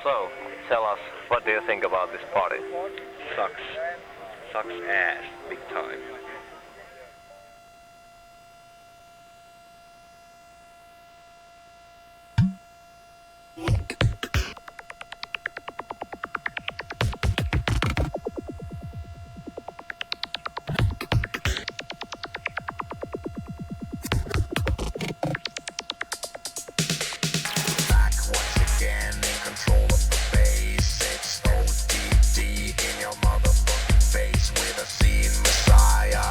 So, tell us, what do you think about this party? Sucks. Sucks ass, big time. Face with a scene messiah.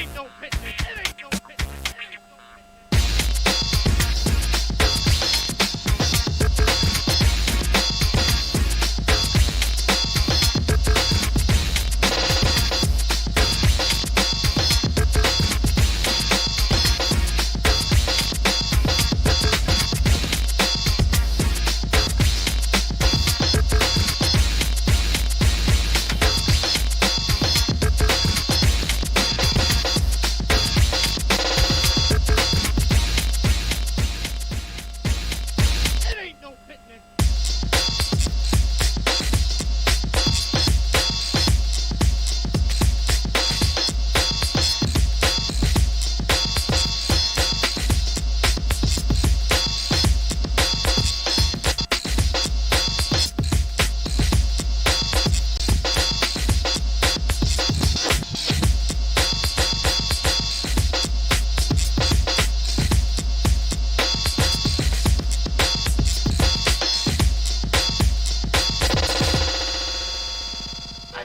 ain't no picnic. It ain't no picnic.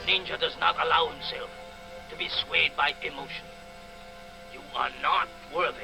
Ninja does not allow himself to be swayed by emotion. You are not worthy.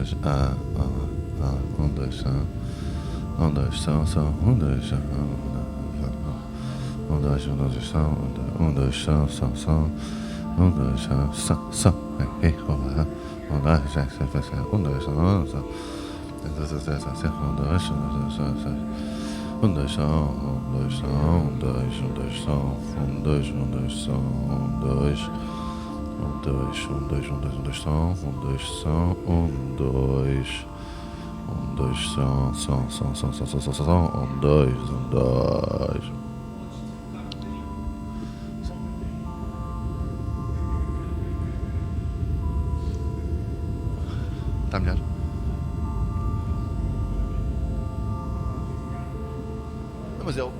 dois, um, dois, só. Um, dois, só, um, dois, só. Um, dois, só, um, dois, só. Um, dois, só. Um, dois, só. Um, dois, só. Um, dois, só. Um, dois, só. Um, dois, só. Um, dois. Um, dois, só. Um, dois, só. Um, dois. Um, dois, só. Um, dois. Tá melhor? Não, mas eu...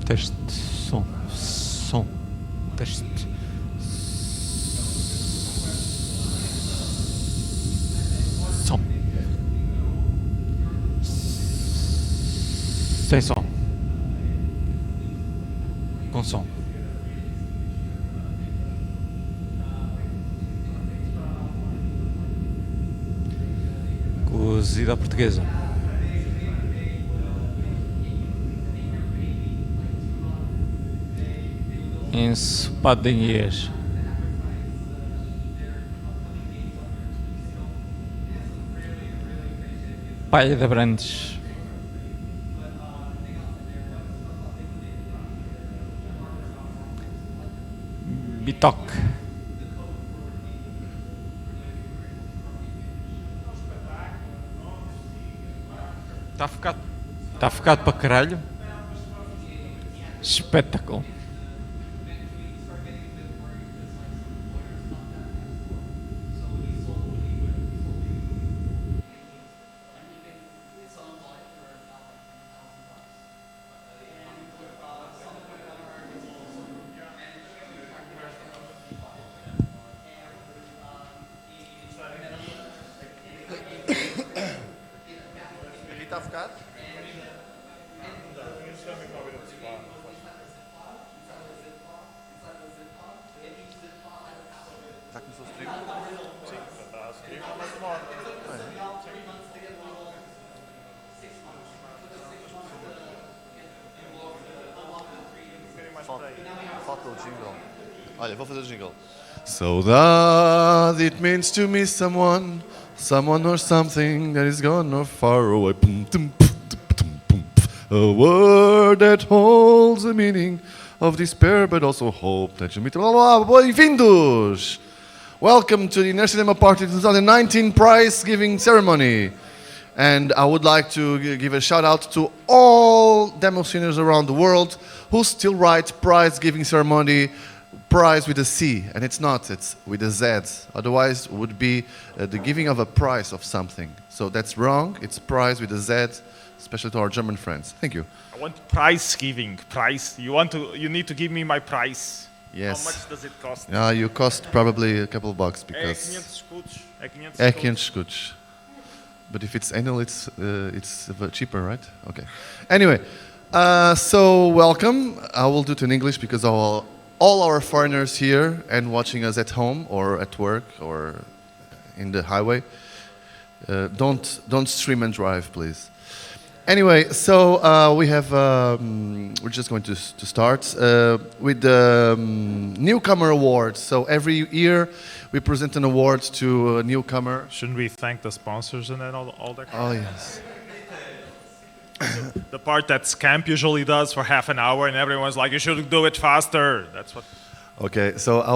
Teste, som, teste. Som. Sem som. Com som. Cozida à portuguesa. Ensopado de enguias. Palha de Abrantes. Bitoque. Está focado para caralho. Espetáculo. Aqui está focado? Já começou o stream? Sim, já está a stream há mais de uma hora. Falta o jingle. Olha, vou fazer o jingle. Saudade, it means to miss someone or something that is gone or far away. A word that holds the meaning of despair, but also hope that you meet. Bem-vindos! Welcome to the Inércia Demoparty 2019 prize giving ceremony. And I would like to give a shout out to all demosceners around the world who still write prize giving ceremony prize with a C, and it's not, it's with a Z. Otherwise it would be the giving of a prize of something. So that's wrong, it's prize with a Z, especially to our German friends. Thank you. I want prize giving. Prize. You need to give me my prize. Yes. How much does it cost? You cost probably a couple bucks É because 500 escudos. é 500 escudos. But if it's annual, it's cheaper, right? Okay. Anyway, so welcome. I will do it in English because all our foreigners here and watching us at home or at work or in the highway, don't stream and drive, please. Anyway, so we're just going to start with the Newcomer Awards. So every year we present an award to a newcomer. Shouldn't we thank the sponsors and then all that? Oh, yes. The part that Scamp usually does for half an hour, and everyone's like, "You should do it faster." That's what. Okay, so I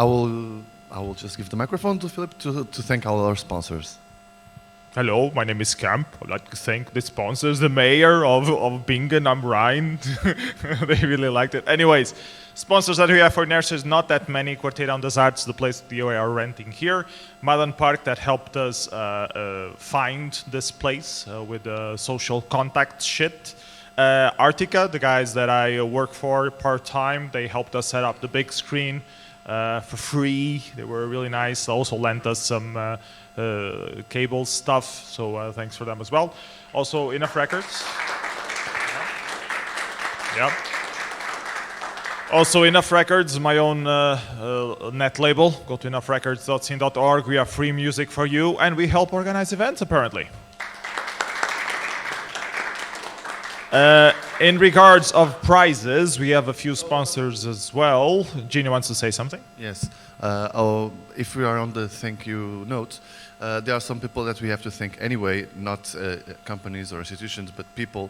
will just give the microphone to Philip to thank all our sponsors. Hello, my name is Scamp. I'd like to thank the sponsors, the mayor of Bingen am Rhein. They really liked it. Anyways, sponsors that we have for Inércia is not that many. Quarteirão das Artes, the place we are renting here. Madan Park, that helped us find this place with the social contact shit. Artica, the guys that I work for part-time, they helped us set up the big screen for free. They were really nice. They also lent us some cable stuff, so thanks for them as well. Also, Enough Records. Yeah. Also, Enough Records, my own net label. Go to enoughrecords.scene.org. We have free music for you, and we help organize events, apparently. In regards of prizes, we have a few sponsors as well. Gina wants to say something. Yes. If we are on the thank you note, there are some people that we have to thank anyway, not companies or institutions, but people.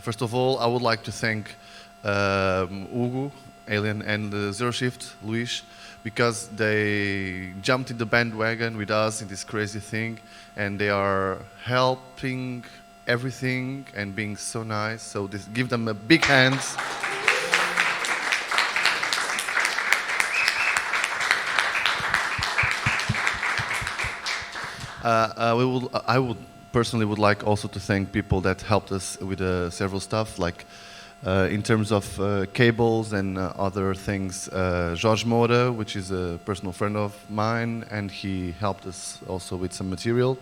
First of all, I would like to thank Hugo, Alien, and Zero Shift, Luis, because they jumped in the bandwagon with us in this crazy thing, and they are helping everything and being so nice. So give them a big hand. I would personally would like also to thank people that helped us with several stuff, like in terms of cables and other things. Jorge Moura, which is a personal friend of mine, and he helped us also with some material.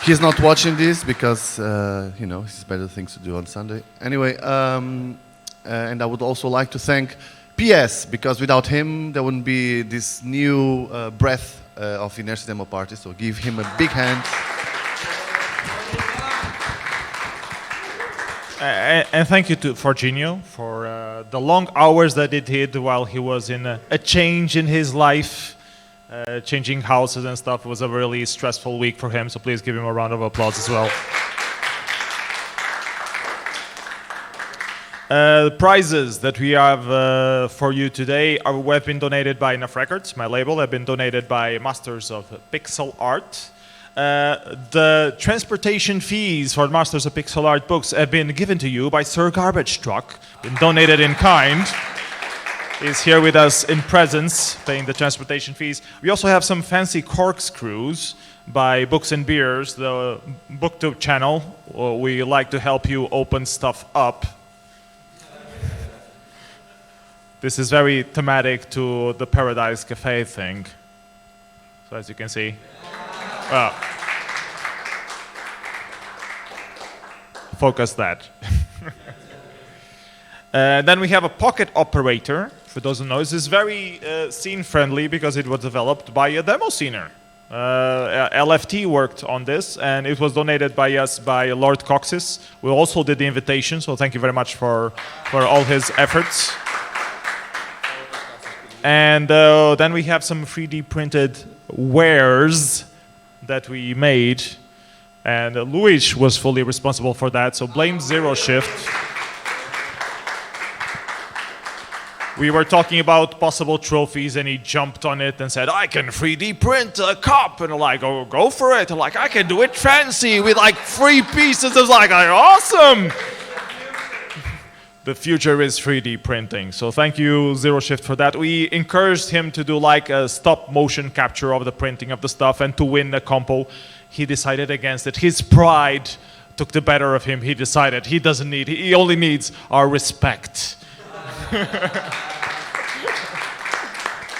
He's not watching this because, he has better things to do on Sunday. Anyway, and I would also like to thank PS, because without him, there wouldn't be this new breath of Inércia Demoparty, so give him a big hand. And thank you to Forginio for the long hours that he did while he was in a change in his life. Changing houses and stuff. It was a really stressful week for him, so please give him a round of applause as well. The prizes that we have for you today have been donated by Enough Records, my label, have been donated by Masters of Pixel Art. The transportation fees for Masters of Pixel Art books have been given to you by Sir Garbage Truck, been donated in kind. He's here with us in presence, paying the transportation fees. We also have some fancy corkscrews by Books and Beers, the BookTube channel. We like to help you open stuff up. This is very thematic to the Paradise Cafe thing. So as you can see, focus that. Then we have a pocket operator. For those who know, this is very scene-friendly because it was developed by a demoscener. LFT worked on this, and it was donated by us by Lord Coxis. We also did the invitation, so thank you very much for all his efforts. And then we have some 3D printed wares that we made, and Luis was fully responsible for that, so blame Zero Shift. We were talking about possible trophies, and he jumped on it and said, "I can 3D print a cup." And I'm like, "Oh, go for it." I'm like, "I can do it fancy with like 3 pieces." I was like, "Awesome." The future is 3D printing. So thank you, Zero Shift, for that. We encouraged him to do like a stop motion capture of the printing of the stuff and to win the compo. He decided against it. His pride took the better of him. He decided he only needs our respect.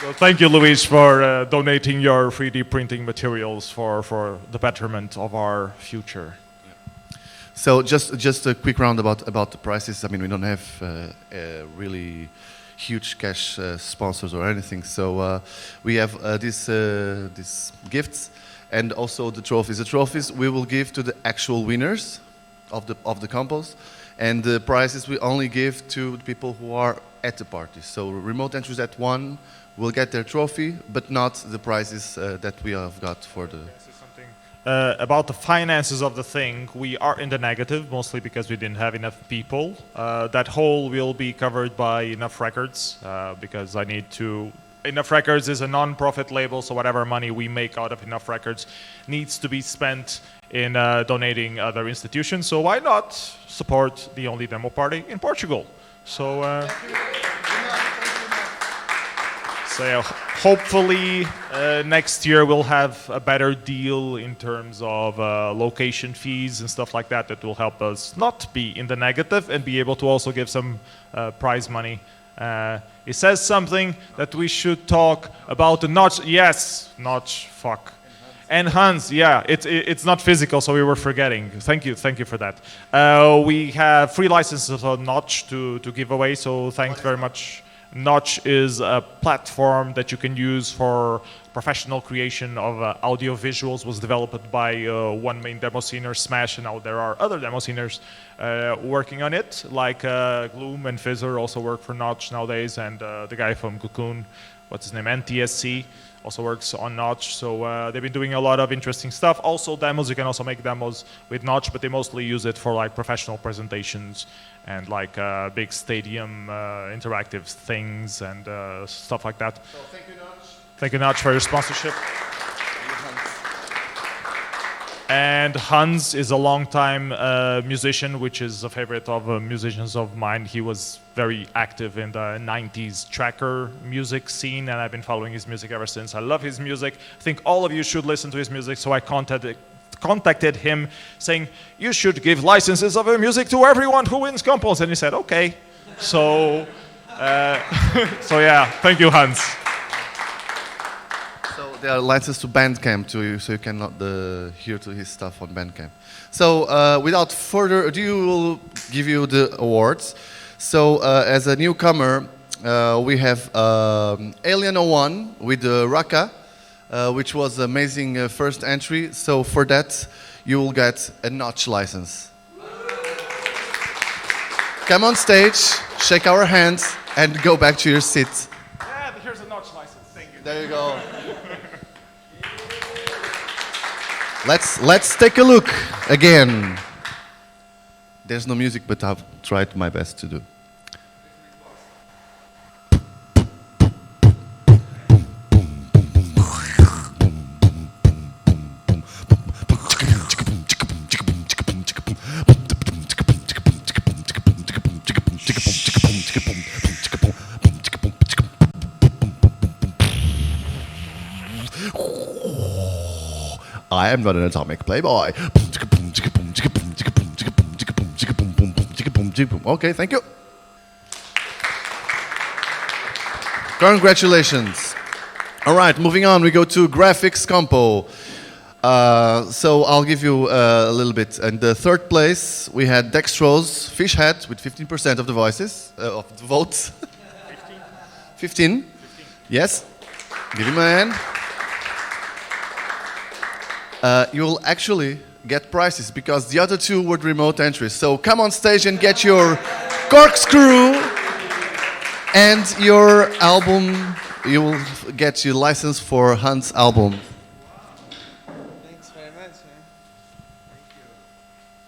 So thank you, Luis, for donating your 3D printing materials for the betterment of our future. So just a quick round about the prices. I mean, we don't have really huge cash sponsors or anything. So we have these gifts and also the trophies. The trophies we will give to the actual winners of the compos, and the prizes we only give to the people who are at the party. So remote entries that won will get their trophy, but not the prizes that we have got for the. About the finances of the thing, we are in the negative, mostly because we didn't have enough people. That whole will be covered by Enough Records, because I need to... Enough Records is a non-profit label, so whatever money we make out of Enough Records needs to be spent in donating other institutions. So why not support the only demo party in Portugal? So... So yeah, hopefully next year we'll have a better deal in terms of location fees and stuff like that will help us not be in the negative and be able to also give some prize money. It says something that we should talk about the notch. Yes, notch, fuck. And Hans, yeah, it's not physical, so we were forgetting. Thank you for that. We have free licenses on Notch to give away, so thanks very much. Notch is a platform that you can use for professional creation of audio visuals. Was developed by one main demo scener, Smash, and now there are other demo sceners working on it, like Gloom and Fizzer also work for Notch nowadays, and the guy from Cocoon, what's his name, NTSC, also works on Notch. So they've been doing a lot of interesting stuff. Also demos, you can also make demos with Notch, but they mostly use it for like professional presentations and like big stadium interactive things and stuff like that. So thank you, Notch. Thank you, Notch, for your sponsorship. And Hans is a longtime musician, which is a favorite of musicians of mine. He was very active in the 90s tracker music scene, and I've been following his music ever since. I love his music. I think all of you should listen to his music, so I contacted him saying, you should give licenses of your music to everyone who wins compos. And he said, okay. So, so yeah, thank you, Hans. So there are licenses to Bandcamp too, so you can hear to his stuff on Bandcamp. So without further ado, we'll give you the awards. So as a newcomer, we have Alien 01 with Raka, which was amazing first entry. So for that, you will get a Notch license. Come on stage, shake our hands, and go back to your seat. Yeah, here's a Notch license. Thank you. There you go. Let's take a look again. There's no music, but I've tried my best to do. I am not an atomic playboy. Okay, thank you. Congratulations. All right, moving on, we go to graphics compo. So I'll give you a little bit. In the third place, we had Dextro's Fish Head with 15% of the voices, of the votes. 15? Yes. Give him a hand. You will actually get prizes because the other two were remote entries. So come on stage and get your corkscrew and your album. You will get your license for Hans' album. Thanks very much.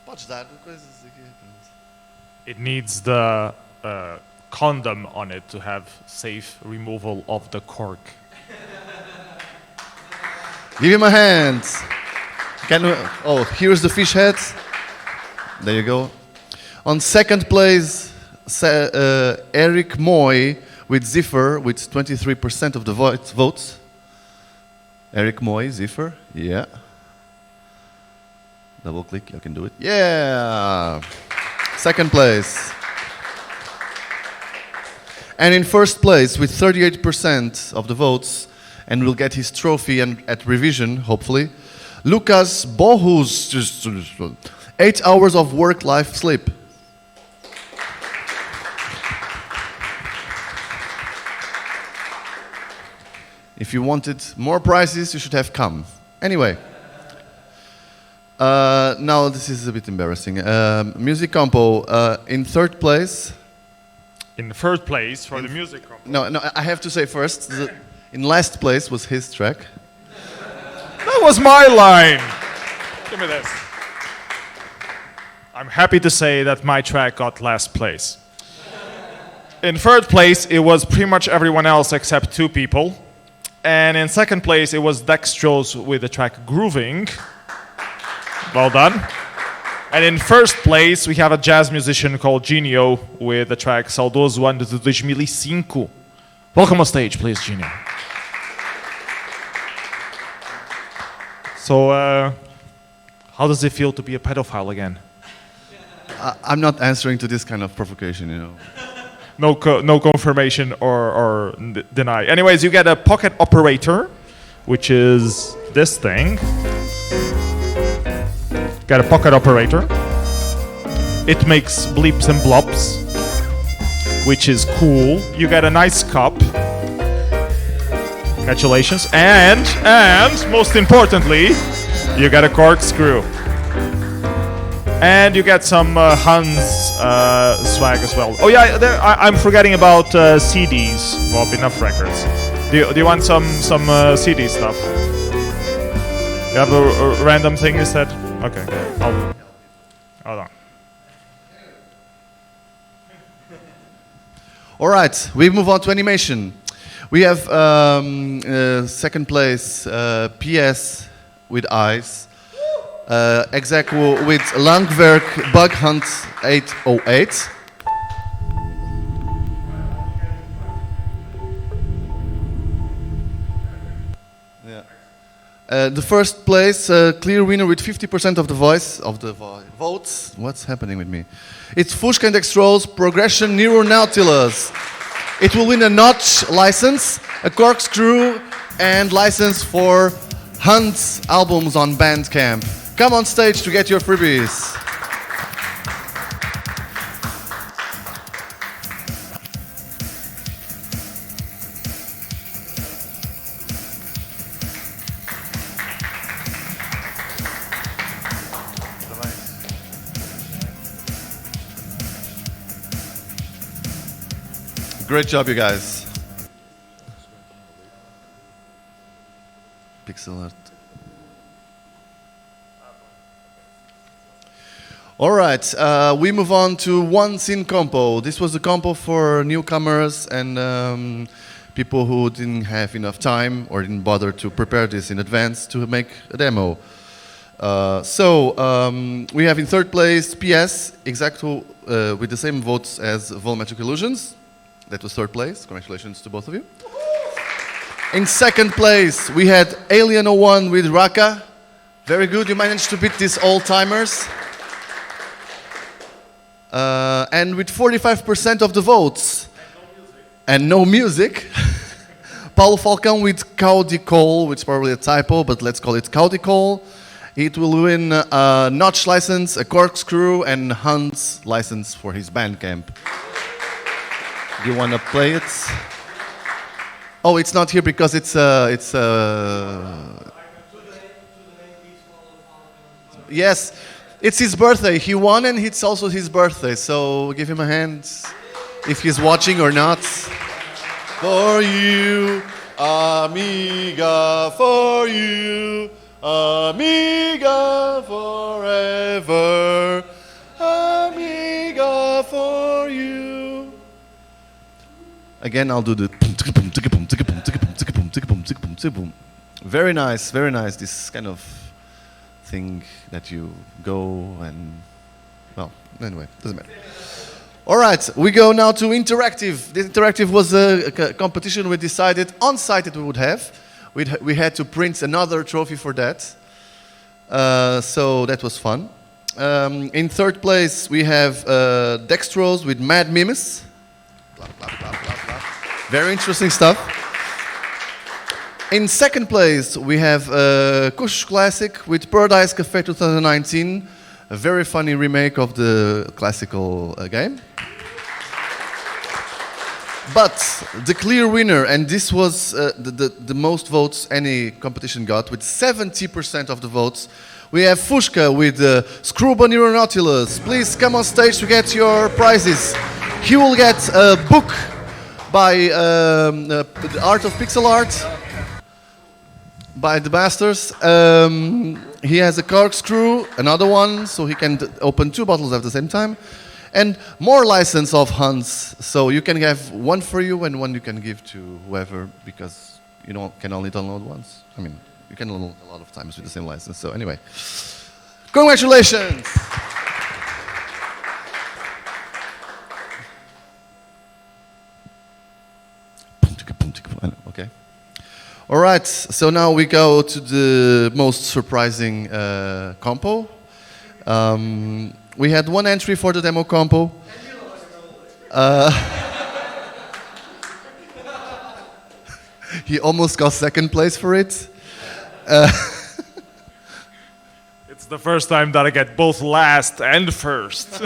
Podes dar coisas aqui. It needs the condom on it to have safe removal of the cork. Give him a hand. Oh, here's the fish head. There you go. On second place, Eric Moy with Ziffer with 23% of the votes. Eric Moy, Ziffer, yeah. Double click, you can do it. Yeah! Second place. And in first place with 38% of the votes, and will get his trophy and at revision, hopefully, Lucas Bohus 8 hours of work-life sleep. If you wanted more prizes, you should have come. Anyway. Now this is a bit embarrassing. Music compo in third place. In the third place for the music. No, I have to say first. In last place was his track. That was my line. Give me this. I'm happy to say that my track got last place. In third place, it was pretty much everyone else except 2 people. And in second place, it was Dextrose with the track Grooving. Well done. And in first place, we have a jazz musician called Genio with the track Saudoso Ano de 2005. Welcome on stage, please, Genio. So, how does it feel to be a pedophile again? I'm not answering to this kind of provocation, you know. No confirmation or deny. Anyways, you get a pocket operator, which is this thing. Get a pocket operator. It makes bleeps and blops, which is cool. You get a nice cup. Congratulations. And most importantly, you get a corkscrew. And you get some Hans swag as well. Oh yeah, I'm forgetting about CDs. Well, enough records. Do you want some CD stuff? You have a random thing you said? Okay, hold on. All right, we move on to animation. We have second place PS with Eyes. Execuo with Langwerk Bug Hunt 808. Yeah. The first place, clear winner with 50% of the votes. What's happening with me? It's Fushka and Dextrose Progression Nero Nautilus. It will win a notch license, a corkscrew, and license for Hunt's albums on Bandcamp. Come on stage to get your freebies. Great job, you guys. Pixel art. All right, we move on to one scene compo. This was a compo for newcomers and people who didn't have enough time or didn't bother to prepare this in advance to make a demo. We have in third place PS, exactly with the same votes as Volumetric Illusions. That was third place. Congratulations to both of you. In second place, we had Alien 01 with Raka. Very good, you managed to beat these old-timers. And with 45% of the votes. And no music. Paulo Falcão with Caudi Cole, which is probably a typo, but let's call it Caudi Cole. It will win a notch license, a corkscrew, and Hans license for his Bandcamp. Do you want to play it? Oh, it's not here because it's yes, it's his birthday. He won and it's also his birthday. So give him a hand if he's watching or not. For you, amiga, for you, amiga forever, amiga for you. Again, I'll do the very nice, very nice. This kind of thing that you go and, well, anyway, doesn't matter. All right, we go now to interactive. This interactive was a competition we decided on site that we would have. We had to print another trophy for that. So that was fun. In third place, we have Dextrose with Mad Mimes. Clap, clap, clap, clap, clap. Very interesting stuff. In second place, we have Kush Classic with Paradise Cafe 2019. a very funny remake of the classical game. But the clear winner, and this was the most votes any competition got, with 70% of the votes, we have Fushka with Screwball Neuronautilus. Please come on stage to get your prizes. He will get a book by The Art of Pixel Art by the Masters. He has a corkscrew, another one, so he can open 2 bottles at the same time. And more license of Hans, so you can have one for you and one you can give to whoever, because you can only download once. I mean, you can download a lot of times with the same license. So anyway, congratulations! Okay. All right. So now we go to the most surprising compo. We had 1 entry for the demo compo. He almost got 2nd place for it. It's the first time that I get both last and first.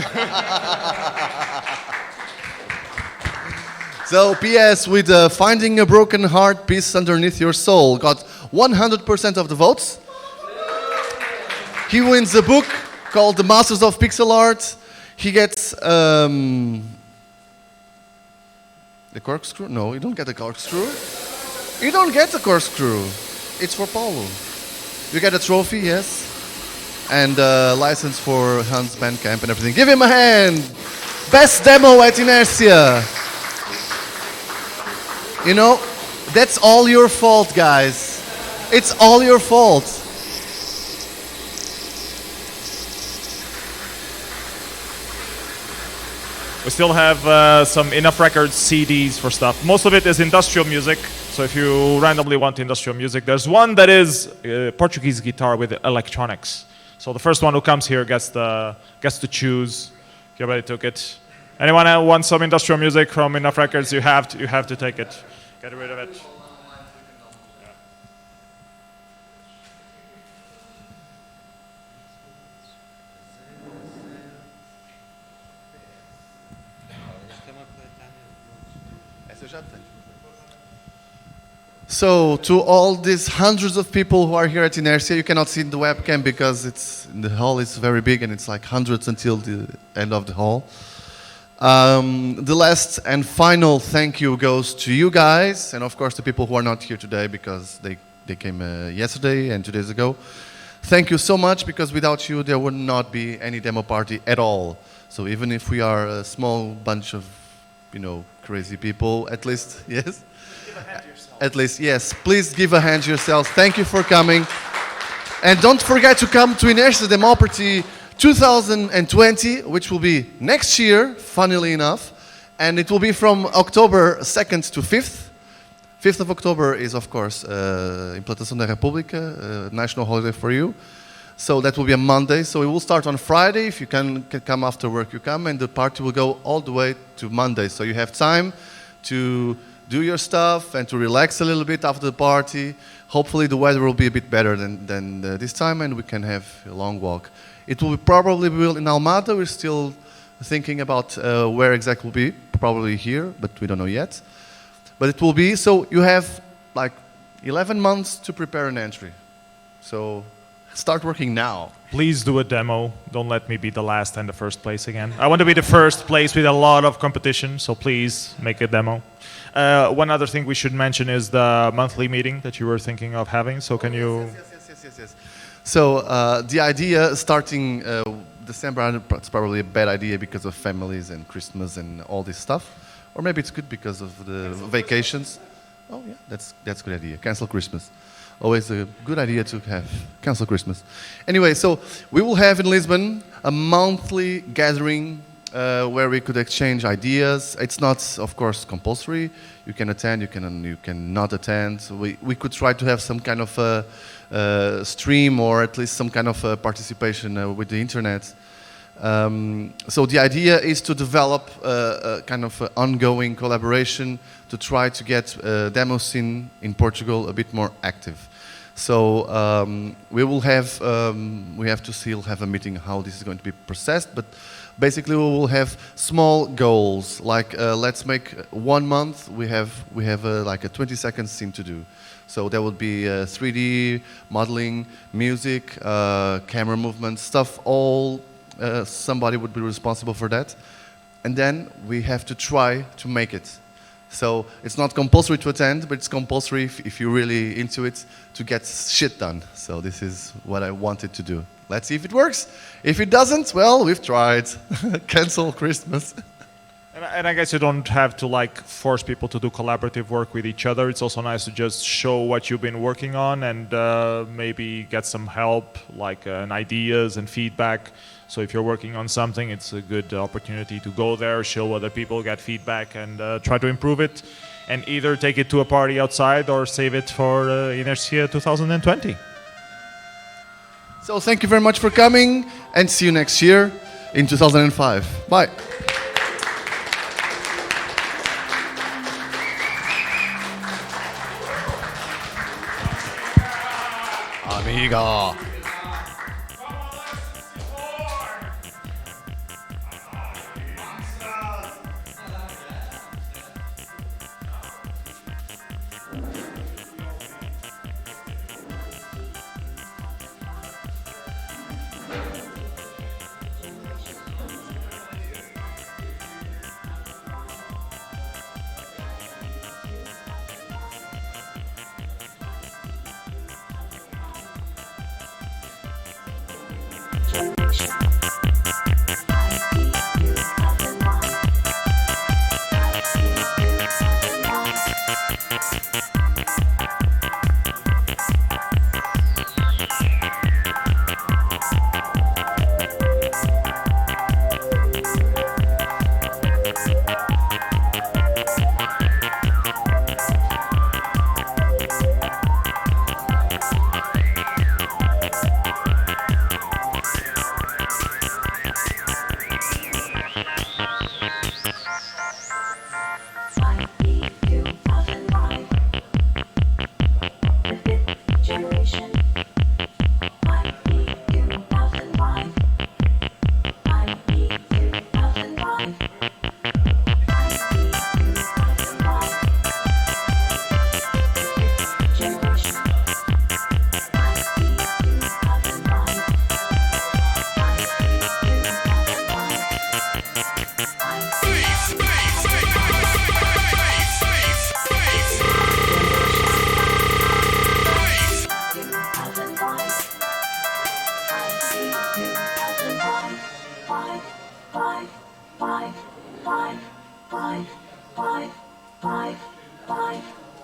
So PS with Finding a Broken Heart, Peace Underneath Your Soul got 100% of the votes. He wins a book called The Masters of Pixel Art. He gets the corkscrew? No, you don't get a corkscrew. You don't get a corkscrew. It's for Paulo. You get a trophy, yes. And a license for Hans Bandcamp and everything. Give him a hand. Best demo at Inércia. You know, that's all your fault, guys. It's all your fault. We still have some Enough Records CDs for stuff. Most of it is industrial music, so if you randomly want industrial music, there's one that is Portuguese guitar with electronics. So the first one who comes here gets to choose. You already took it. Anyone want some industrial music from Enough Records? You have to take it. Get rid of it. So, to all these hundreds of people who are here at Inércia, you cannot see the webcam because the hall is very big and it's like hundreds until the end of the hall. The last and final thank you goes to you guys, and of course the people who are not here today because they came yesterday and 2 days ago. Thank you so much, because without you there would not be any demo party at all. So even if we are a small bunch of, crazy people, at least, yes? At least, yes. Please give a hand to yourselves. Thank you for coming. And don't forget to come to Inércia Demoparty 2020, which will be next year, funnily enough. And it will be from October 2nd to 5th. 5th of October is, of course, Implantação da República, national holiday for you. So that will be a Monday. So it will start on Friday. If you can come after work, you come. And the party will go all the way to Monday. So you have time to do your stuff and to relax a little bit after the party. Hopefully the weather will be a bit better than this time, and we can have a long walk. It will probably be in Almada. We're still thinking about where exactly will be. Probably here, but we don't know yet. But it will be, so you have like 11 months to prepare an entry. So start working now. Please do a demo. Don't let me be the last and the first place again. I want to be the first place with a lot of competition, so please make a demo. One other thing we should mention is the monthly meeting that you were thinking of having. So can you... Yes. So the idea starting December, it's probably a bad idea because of families and Christmas and all this stuff. Or maybe it's good because of the vacations. Oh yeah, that's a good idea. Cancel Christmas. Always a good idea to have cancel Christmas. Anyway, so we will have in Lisbon a monthly gathering where we could exchange ideas. It's not, of course, compulsory. You can attend, you can not attend. So we could try to have some kind of stream, or at least some kind of participation with the internet. So the idea is to develop a kind of ongoing collaboration to try to get demo scene in Portugal a bit more active. So we have to still have a meeting how this is going to be processed, but basically we will have small goals, like let's make 1 month, we have like a 20-second scene to do. So there would be 3D, modeling, music, camera movement, stuff, all, somebody would be responsible for that. And then we have to try to make it. So it's not compulsory to attend, but it's compulsory if you're really into it to get shit done. So this is what I wanted to do. Let's see if it works. If it doesn't, well, we've tried. Cancel Christmas. And I guess you don't have to like force people to do collaborative work with each other. It's also nice to just show what you've been working on and maybe get some help, like ideas and feedback. So if you're working on something, it's a good opportunity to go there, show other people, get feedback, and try to improve it. And either take it to a party outside or save it for Inércia 2020. So thank you very much for coming, and see you next year in 2005. Bye. Amiga.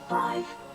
Five.